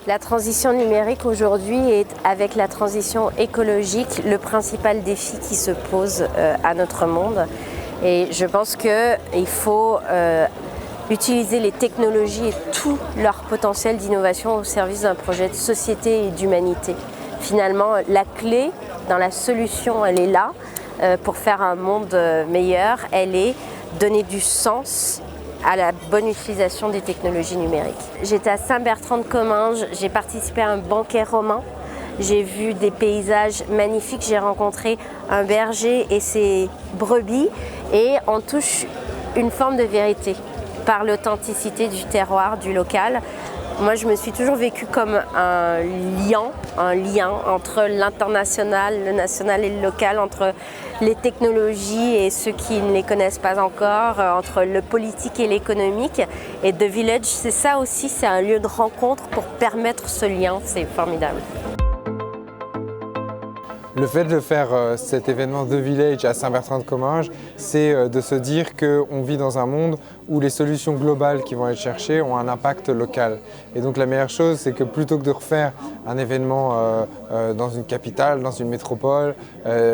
La transition numérique aujourd'hui est, avec la transition écologique, le principal défi qui se pose à notre monde. Et je pense qu'il faut utiliser les technologies et tout leur potentiel d'innovation au service d'un projet de société et d'humanité. Finalement, la clé dans la solution, elle est là pour faire un monde meilleur. Elle est donner du sens à la bonne utilisation des technologies numériques. J'étais à Saint-Bertrand-de-Comminges, j'ai participé à un banquet romain, j'ai vu des paysages magnifiques, j'ai rencontré un berger et ses brebis et on touche une forme de vérité par l'authenticité du terroir, du local. Moi, je me suis toujours vécue comme un lien entre l'international, le national et le local, entre les technologies et ceux qui ne les connaissent pas encore, entre le politique et l'économique. Et The Village, c'est ça aussi, c'est un lieu de rencontre pour permettre ce lien, c'est formidable. Le fait de faire cet événement The Village à Saint-Bertrand-de-Comminges, c'est de se dire qu'on vit dans un monde où les solutions globales qui vont être cherchées ont un impact local. Et donc la meilleure chose, c'est que plutôt que de refaire un événement dans une capitale, dans une métropole,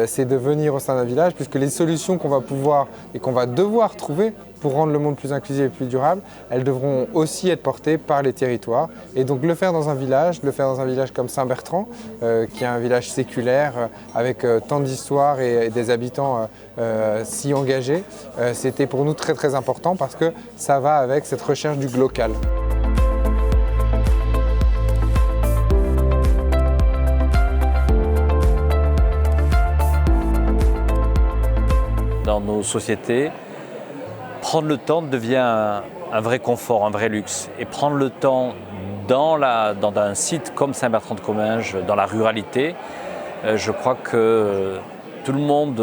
c'est de venir au sein d'un village, puisque les solutions qu'on va pouvoir et qu'on va devoir trouver pour rendre le monde plus inclusif et plus durable, elles devront aussi être portées par les territoires. Et donc le faire dans un village comme Saint-Bertrand, qui est un village séculaire avec tant d'histoire et des habitants si engagés, c'était pour nous très très important parce que ça va avec cette recherche du local. Dans nos sociétés, prendre le temps devient un vrai confort, un vrai luxe. Et prendre le temps dans un site comme Saint-Bertrand-de-Comminges, dans la ruralité, je crois que tout le monde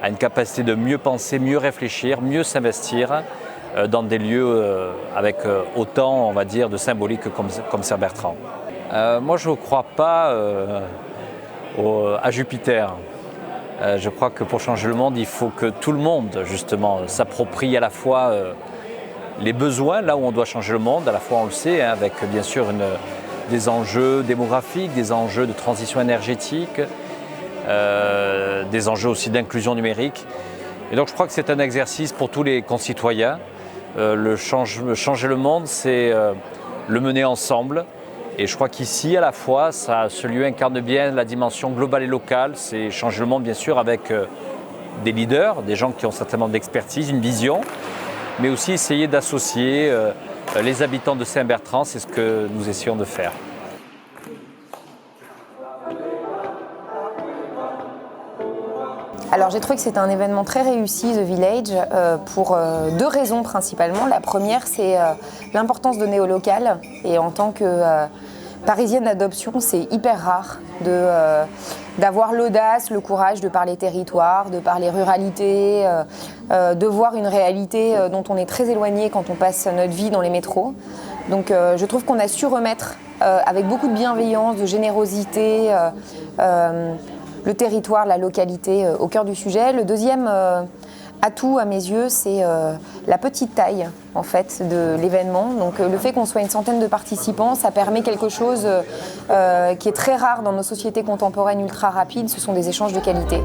a une capacité de mieux penser, mieux réfléchir, mieux s'investir dans des lieux avec autant, on va dire, de symbolique comme Saint-Bertrand. Moi, je ne crois pas à Jupiter. Je crois que pour changer le monde, il faut que tout le monde, justement, s'approprie à la fois les besoins, là où on doit changer le monde, à la fois on le sait, hein, avec bien sûr des enjeux démographiques, des enjeux de transition énergétique, des enjeux aussi d'inclusion numérique. Et donc je crois que c'est un exercice pour tous les concitoyens. Changer le monde, c'est le mener ensemble. Et je crois qu'ici, à la fois, ce lieu incarne bien la dimension globale et locale. C'est changer le monde, bien sûr, avec des leaders, des gens qui ont certainement de l'expertise, une vision, mais aussi essayer d'associer les habitants de Saint-Bertrand. C'est ce que nous essayons de faire. Alors j'ai trouvé que c'était un événement très réussi, The Village, pour deux raisons principalement. La première, c'est l'importance donnée au local. Et en tant que parisienne d'adoption, c'est hyper rare d'avoir l'audace, le courage de parler territoire, de parler ruralité, de voir une réalité dont on est très éloigné quand on passe notre vie dans les métros. Donc je trouve qu'on a su remettre avec beaucoup de bienveillance, de générosité, le territoire, la localité au cœur du sujet. Le deuxième atout à mes yeux, c'est la petite taille en fait de l'événement. Donc le fait qu'on soit une centaine de participants, ça permet quelque chose qui est très rare dans nos sociétés contemporaines ultra rapides, ce sont des échanges de qualité.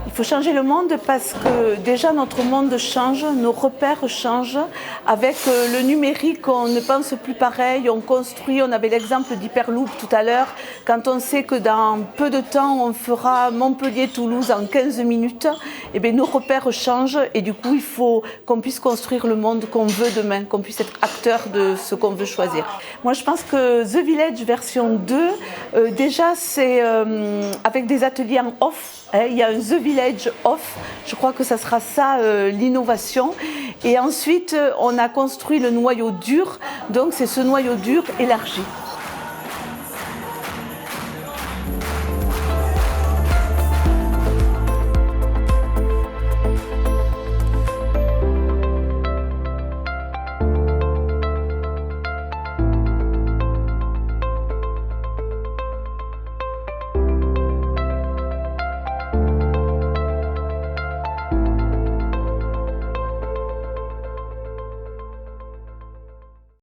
Il faut changer le monde parce que déjà notre monde change, nos repères changent. Avec le numérique, on ne pense plus pareil, on construit, on avait l'exemple d'Hyperloop tout à l'heure. Quand on sait que dans peu de temps, on fera Montpellier-Toulouse en 15 minutes, eh bien, nos repères changent et du coup, il faut qu'on puisse construire le monde qu'on veut demain, qu'on puisse être acteur de ce qu'on veut choisir. Moi, je pense que The Village version 2, déjà, c'est avec des ateliers en off. Il y a un The Village Off, je crois que ça sera ça l'innovation. Et ensuite, on a construit le noyau dur, donc c'est ce noyau dur élargi.